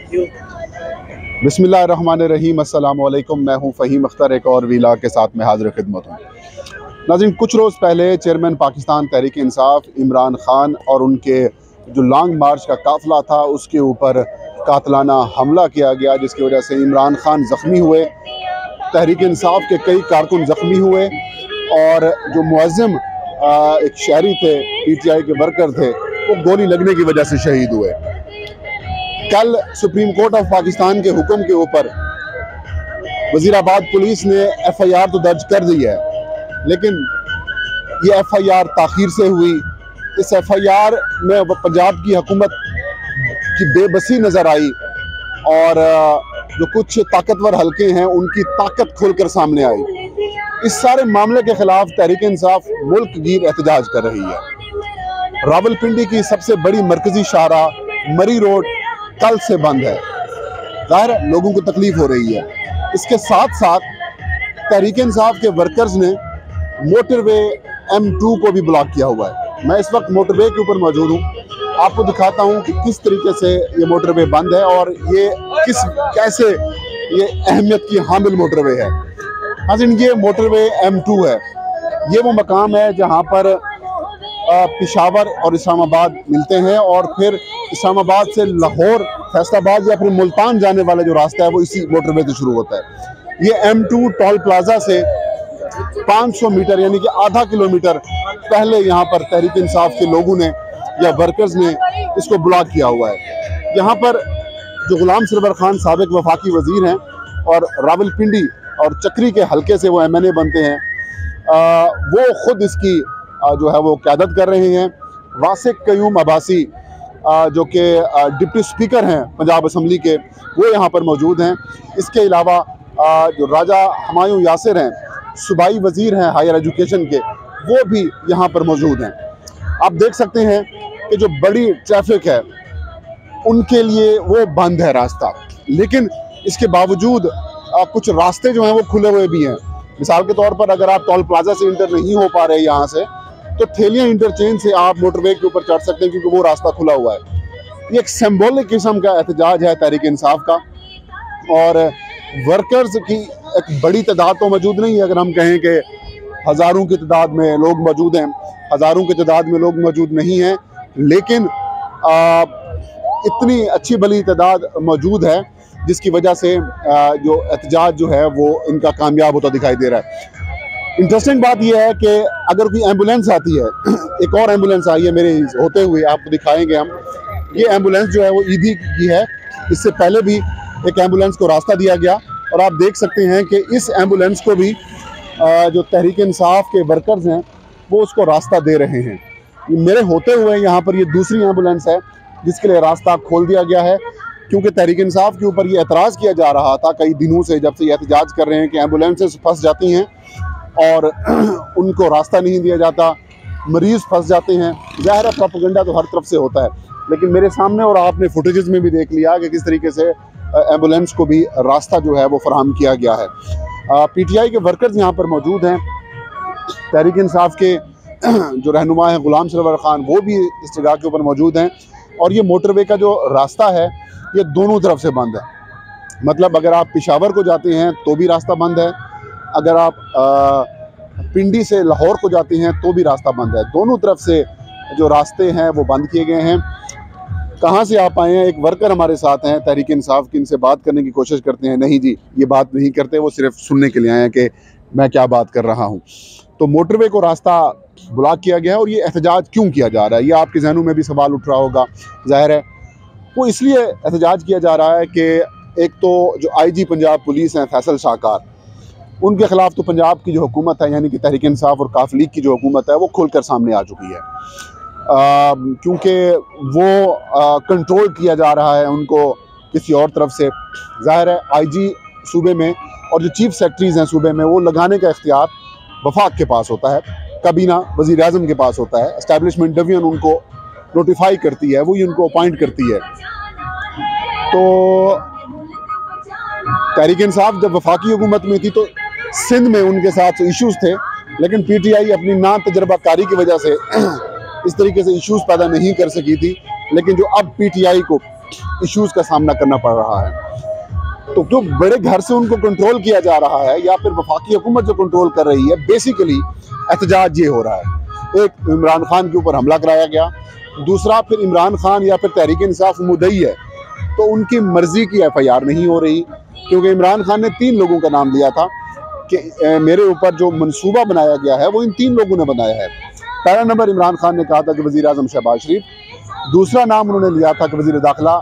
बिस्मिल्लाहिर्रहमानिर्रहीम, अस्सलाम वालेकुम। मैं हूं फ़हीम अख्तर, एक और वीला के साथ में हाज़िर खिदमत हूं। नाज़रीन, कुछ रोज़ पहले चेयरमैन पाकिस्तान तहरीक इंसाफ इमरान ख़ान और उनके जो लॉन्ग मार्च का काफ़िला था उसके ऊपर कातलाना हमला किया गया, जिसकी वजह से इमरान ख़ान ज़ख्मी हुए, तहरीक इंसाफ के कई कारकुन ज़ख्मी हुए और जो मुअज़्ज़िम एक शहरी थे, PTI के वर्कर थे, वो गोली लगने की वजह से शहीद हुए। कल सुप्रीम कोर्ट ऑफ पाकिस्तान के हुक्म के ऊपर वज़ीराबाद पुलिस ने FIR तो दर्ज कर दी है, लेकिन ये FIR ताख़ीर से हुई। इस FIR में पंजाब की हुकूमत की बेबसी नज़र आई और जो कुछ ताकतवर हलके हैं उनकी ताकत खुलकर सामने आई। इस सारे मामले के खिलाफ तहरीक इंसाफ मुल्क गिर एहतजाज कर रही है। रावलपिंडी की सबसे बड़ी मरकजी शाहराह मरी रोड कल से बंद है। ज़ाहिर है लोगों को तकलीफ हो रही है। इसके साथ साथ तहरीक इंसाफ के वर्कर्स ने मोटरवे M2 को भी ब्लॉक किया हुआ है। मैं इस वक्त मोटरवे के ऊपर मौजूद हूँ, आपको दिखाता हूँ कि किस तरीके से ये मोटरवे बंद है और ये कैसे ये अहमियत की हामिल मोटरवे है। हाज़िर, ये मोटरवे M2 है। ये वो मकाम है जहाँ पर पेशावर और इस्लामाबाद मिलते हैं और फिर इस्लामाबाद से लाहौर, फैसलाबाद या फिर मुल्तान जाने वाला जो रास्ता है वो इसी मोटरवे से शुरू होता है। ये M2 टोल प्लाजा से 500 मीटर यानी कि आधा किलोमीटर पहले यहाँ पर तहरीक इंसाफ के लोगों ने या वर्कर्स ने इसको ब्लॉक किया हुआ है। यहाँ पर जो गुलाम सरवर खान साबिक वफाकी वज़ीर हैं और रावलपिंडी और चक्री के हलके से वो MNA बनते हैं, वो ख़ुद इसकी जो है वो क़यादत कर रहे हैं। वासिक क़यूम अब्बासी जो कि डिप्टी स्पीकर हैं पंजाब असम्बली के, वो यहाँ पर मौजूद हैं। इसके अलावा जो राजा हमायूं यासिर हैं, सूबाई वज़ीर हैं हायर एजुकेशन के, वो भी यहाँ पर मौजूद हैं। आप देख सकते हैं कि जो बड़ी ट्रैफिक है उनके लिए वो बंद है रास्ता, लेकिन इसके बावजूद कुछ रास्ते जो हैं वो खुले हुए भी हैं। मिसाल के तौर पर अगर आप टोल प्लाजा से इंटर नहीं हो पा रहे यहाँ से, तो थेलियाँ इंटरचेंज से आप मोटरवे के ऊपर चढ़ सकते हैं क्योंकि वो रास्ता खुला हुआ है। ये एक सिंबॉलिक किस्म का एहतजाज है तहरीक इंसाफ का और वर्कर्स की एक बड़ी तादाद तो मौजूद नहीं है। अगर हम कहें कि हज़ारों की तादाद में लोग मौजूद हैं, हज़ारों की तादाद में लोग मौजूद नहीं हैं, लेकिन इतनी अच्छी भली तादाद मौजूद है जिसकी वजह से जो एहतजाज जो है वो इनका कामयाब होता दिखाई दे रहा है। इंटरेस्टिंग बात यह है कि अगर कोई एम्बुलेंस आती है, एक और एम्बुलेंस आई है मेरे होते हुए, आपको दिखाएंगे हम। ये एम्बुलेंस जो है वो ईदी की है। इससे पहले भी एक एम्बुलेंस को रास्ता दिया गया और आप देख सकते हैं कि इस एम्बुलेंस को भी जो तहरीक इंसाफ के वर्कर्स हैं वो उसको रास्ता दे रहे हैं। मेरे होते हुए यहाँ पर ये दूसरी एम्बुलेंस है जिसके लिए रास्ता खोल दिया गया है, क्योंकि तहरीक इंसाफ के ऊपर ये एतराज़ किया जा रहा था कई दिनों से, जब से ये एहतजाज कर रहे हैं कि एम्बुलेंसेस फंस जाती हैं और उनको रास्ता नहीं दिया जाता, मरीज़ फंस जाते हैं। ज़ाहिर है प्रोपेगेंडा तो हर तरफ से होता है, लेकिन मेरे सामने और आपने फुटेजेस में भी देख लिया कि किस तरीके से एम्बुलेंस को भी रास्ता जो है वो फराहम किया गया है। PTI के वर्कर्स यहाँ पर मौजूद हैं। तहरीक इंसाफ के जो रहनुमा हैं गुलाम सरवर खान, वो भी इस जगह के ऊपर मौजूद हैं और ये मोटरवे का जो रास्ता है ये दोनों तरफ से बंद है। मतलब अगर आप पेशावर को जाते हैं तो भी रास्ता बंद है, अगर आप पिंडी से लाहौर को जाते हैं तो भी रास्ता बंद है। दोनों तरफ से जो रास्ते हैं वो बंद किए गए हैं। कहाँ से आप आए हैं? एक वर्कर हमारे साथ हैं तहरीक इंसाफ की, इनसे बात करने की कोशिश करते हैं। नहीं जी, ये बात नहीं करते, वो सिर्फ सुनने के लिए आए हैं कि मैं क्या बात कर रहा हूँ। तो मोटरवे को रास्ता ब्लॉक किया गया है और ये एहतजाज क्यों किया जा रहा है, ये आपके जहनों में भी सवाल उठ रहा होगा। ज़ाहिर है वो इसलिए एहतजाज किया जा रहा है कि एक तो जो IG पंजाब पुलिस हैं फैसल शाहकार, उनके ख़िलाफ़ तो पंजाब की जो हुकूमत है यानी कि तहरीक इंसाफ और काफ लीग की जो हुकूमत है वो खुलकर सामने आ चुकी है, क्योंकि वो कंट्रोल किया जा रहा है उनको किसी और तरफ से। ज़ाहिर है IG सूबे में और जो चीफ सेक्रेटरीज़ हैं सूबे में, वो लगाने का इख्तियार वफाक के पास होता है, कबीना वज़ीर आज़म के पास होता है। एस्टैब्लिशमेंट डिवीज़न उनको नोटिफाई करती है, वही उनको अपॉइंट करती है। तो तहरीक इंसाफ जब वफाकी हुकूमत में थी तो सिंध में उनके साथ इश्यूज़ थे, लेकिन PTI अपनी ना तजर्बाकारी की वजह से इस तरीके से इश्यूज़ पैदा नहीं कर सकी थी। लेकिन जो अब PTI को इश्यूज़ का सामना करना पड़ रहा है। तो जो बड़े घर से उनको कंट्रोल किया जा रहा है या फिर वफाकी हुकूमत जो कंट्रोल कर रही है, बेसिकली एहतजाज ये हो रहा है। एक इमरान खान के ऊपर हमला कराया गया, दूसरा फिर इमरान खान या फिर तहरीक इंसाफ मुद्दई है तो उनकी मर्ज़ी की FIR नहीं हो रही, क्योंकि इमरान खान ने 3 लोगों का नाम लिया था कि मेरे ऊपर जो मंसूबा बनाया गया है वो इन 3 लोगों ने बनाया है। पहला नंबर इमरान खान ने कहा था कि वज़ीर आज़म शहबाज शरीफ, दूसरा नाम उन्होंने लिया था कि वज़ीर दाखिला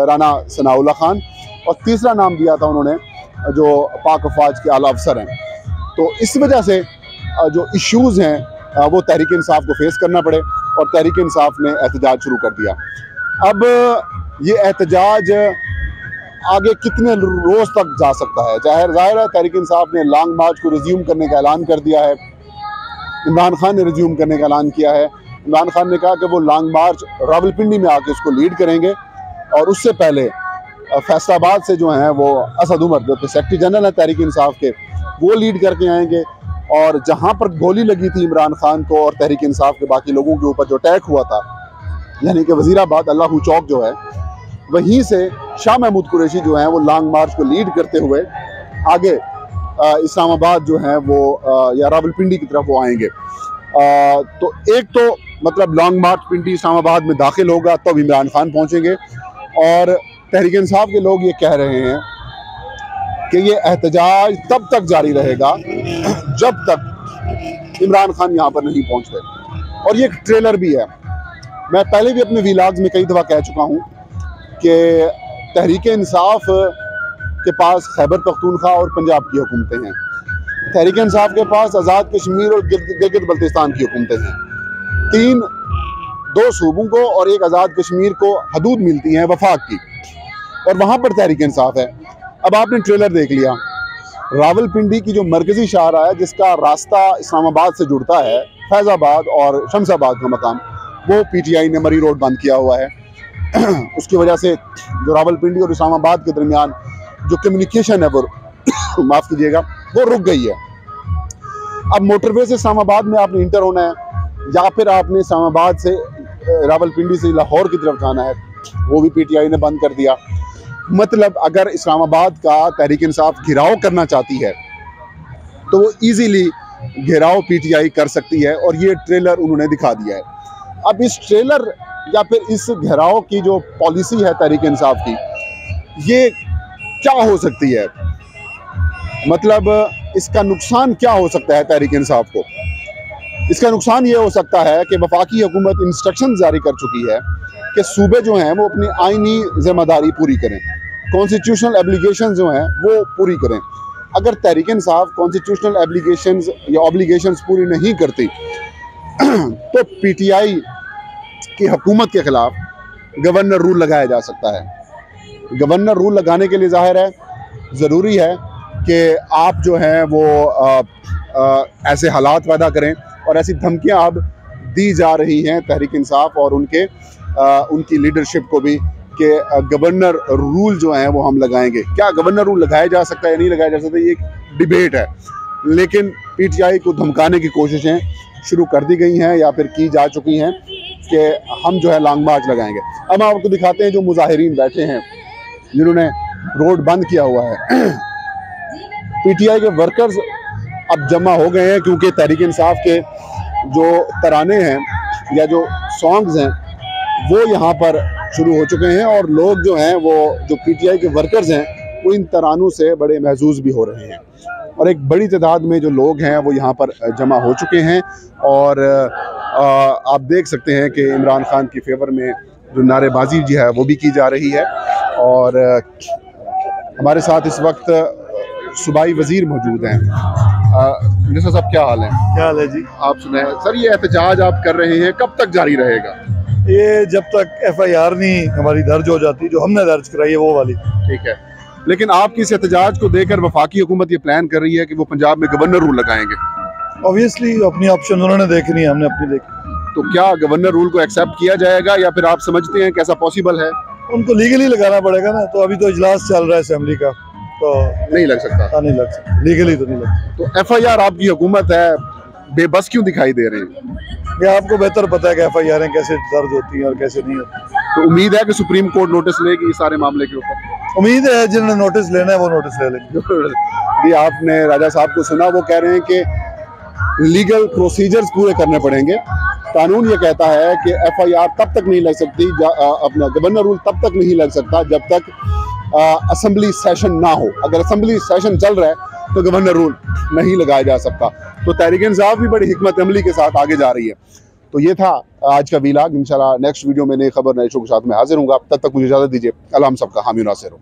राना सनाउल्लाह खान, और तीसरा नाम दिया था उन्होंने जो पाक अफवाज के आला अफसर हैं। तो इस वजह से जो इश्यूज़ हैं वो तहरीक इंसाफ को फेस करना पड़े और तहरीक इंसाफ ने एहतजाज शुरू कर दिया। अब ये एहतजाज आगे कितने रोज़ तक जा सकता है? ज़ाहिर है तहरीक इंसाफ ने लॉन्ग मार्च को रिज्यूम करने का ऐलान कर दिया है। इमरान खान ने रिज्यूम करने का ऐलान किया है। इमरान खान ने कहा कि वो लॉन्ग मार्च रावलपिंडी में आके उसको लीड करेंगे, और उससे पहले फैसलाबाद से जो हैं वो असद उमर जो कि सेक्रेटरी जनरल है तहरीक इंसाफ के, वो लीड करके आएंगे। और जहाँ पर गोली लगी थी इमरान खान को और तहरीक इंसाफ के बाकी लोगों के ऊपर जो अटैक हुआ था, यानी कि वज़ीराबाद अल्लाहू चौक जो है, वहीं से शाह महमूद कुरैशी जो हैं वो लॉन्ग मार्च को लीड करते हुए आगे इस्लामाबाद जो है वो या रावलपिंडी की तरफ वो आएंगे। तो एक तो मतलब लॉन्ग मार्च पिंडी इस्लामाबाद में दाखिल होगा तब इमरान खान पहुँचेंगे, और तहरीक इंसाफ के लोग ये कह रहे हैं कि ये एहतजाज तब तक जारी रहेगा जब तक इमरान खान यहाँ पर नहीं पहुँचते। और ये एक ट्रेलर भी है। मैं पहले भी अपने व्लॉग्स में कई दफ़ा कह चुका हूँ कि तहरीक इंसाफ के पास खैबर पख्तूनख्वा और पंजाब की हुकूमतें हैं, तहरीक इंसाफ के पास आज़ाद कश्मीर और गिलगित बल्तिस्तान की हुकूमतें हैं। 2 सूबों को और एक आज़ाद कश्मीर को हदूद मिलती हैं वफाक की, और वहाँ पर तहरीक इंसाफ है। अब आपने ट्रेलर देख लिया, रावलपिंडी की जो मरकज़ी शाहराह है जिसका रास्ता इस्लामाबाद से जुड़ता है, फैज़ाबाद और शमशाबाद का मकाम, वो PTI ने मरी रोड बंद किया हुआ है। उसकी वजह से जो रावलपिंडी और इस्लामाबाद के दरमियान जो कम्युनिकेशन है वो माफ़ कीजिएगा वो रुक गई है। अब मोटरवे से इस्लामाबाद में आपने इंटर होना है या फिर आपने इस्लामाबाद से रावलपिंडी से लाहौर की तरफ जाना है, वो भी PTI ने बंद कर दिया। मतलब अगर इस्लामाबाद का तहरीक इंसाफ घिराव करना चाहती है तो वो इजीली घेराव PTI कर सकती है, और ये ट्रेलर उन्होंने दिखा दिया है। अब इस ट्रेलर या फिर इस घेराव की जो पॉलिसी है तहरीक इंसाफ की, ये क्या हो सकती है? मतलब इसका नुकसान क्या हो सकता है तहरीक इंसाफ को? इसका नुकसान ये हो सकता है कि वफाकी हुकूमत इंस्ट्रक्शन जारी कर चुकी है कि सूबे जो हैं वो अपनी आइनी जिम्मेदारी पूरी करें, कॉन्स्टिट्यूशनल एब्लिगेशन जो हैं वो पूरी करें। अगर तहरीक इंसाफ कॉन्स्टिट्यूशनल एब्लिगेशंस या ऑब्लिगेशंस पूरी नहीं करती तो PTI की हुकूमत के ख़िलाफ़ गवर्नर रूल लगाया जा सकता है। गवर्नर रूल लगाने के लिए ज़ाहिर है ज़रूरी है कि आप जो हैं वो ऐसे हालात पैदा करें, और ऐसी धमकियां अब दी जा रही हैं तहरीक इंसाफ और उनकी लीडरशिप को भी कि गवर्नर रूल जो हैं वो हम लगाएंगे। क्या गवर्नर रूल लगाया जा सकता है या नहीं लगाया जा सकता, ये एक डिबेट है, लेकिन PTI को धमकाने की कोशिशें शुरू कर दी गई हैं या फिर की जा चुकी हैं कि हम जो है लॉन्ग मार्च लगाएंगे। अब आपको दिखाते हैं जो मुजाहिरीन बैठे हैं जिन्होंने रोड बंद किया हुआ है। PTI के वर्कर्स अब जमा हो गए हैं क्योंकि तहरीक इंसाफ के जो तराने हैं या जो सॉन्ग्स हैं वो यहाँ पर शुरू हो चुके हैं, और लोग जो हैं वो जो PTI के वर्कर्स हैं वो इन तरानों से बड़े महजूज़ भी हो रहे हैं, और एक बड़ी तादाद में जो लोग हैं वो यहाँ पर जमा हो चुके हैं। और आप देख सकते हैं कि इमरान खान की फेवर में जो नारेबाजी जी है वो भी की जा रही है। और हमारे साथ इस वक्त सूबाई वज़ीर मौजूद हैं। मिनिस्टर साहब क्या हाल है? क्या हाल है जी? आप सुनाएं सर, ये एहतजाज आप कर रहे हैं कब तक जारी रहेगा? ये जब तक FIR नहीं हमारी दर्ज हो जाती, जो हमने दर्ज कराई है वो वाली। ठीक है, लेकिन आपकी इस एहतजाज को देकर वफाकी हुकूमत ये प्लान कर रही है कि वो पंजाब में गवर्नर रूल लगाएंगे। ऑब्वियसली अपनी ऑप्शन उन्होंने देखनी है, हमने अपनी देखी। तो क्या गवर्नर रूल को एक्सेप्ट किया जाएगा या फिर आप समझते हैं कैसा पॉसिबल है? उनको लीगली लगाना पड़ेगा ना, तो अभी तो इजलास चल रहा है असेंबली का, तो नहीं लग सकता। नहीं लग सकता, लीगली तो नहीं लग सकता। तो FIR आपकी हुकूमत है, बेबस क्यों दिखाई दे रहे हैं? ये आपको बेहतर पता है कि FIR कैसे दर्ज होती हैं और कैसे नहीं होती। तो उम्मीद है कि सुप्रीम कोर्ट नोटिस लेगी इस सारे मामले के ऊपर। उम्मीद है जिन्होंने नोटिस लेना है वो नोटिस ले लेंगे। जी, आपने राजा साहब को सुना, वो कह रहे हैं कि लीगल प्रोसीजर्स पूरे करने पड़ेंगे। कानून ये कहता है कि FIR तब तक नहीं लग सकती, अपना गवर्नर रूल तब तक नहीं लग सकता जब तक असेंबली सेशन ना हो। अगर असेंबली सेशन चल रहा है तो गवर्नर रूल नहीं लगाया जा सकता। तो तहरीक-ए-इंसाफ भी बड़ी हिकमत अमली के साथ आगे जा रही है। तो ये था आज का वीलॉग। इंशाल्लाह नेक्स्ट वीडियो में नई खबर नए शो के साथ में हाजिर हूँगा। तब तक मुझे इजाज़त दीजिए। अल्लाह हम सबका हामी नासिर हो।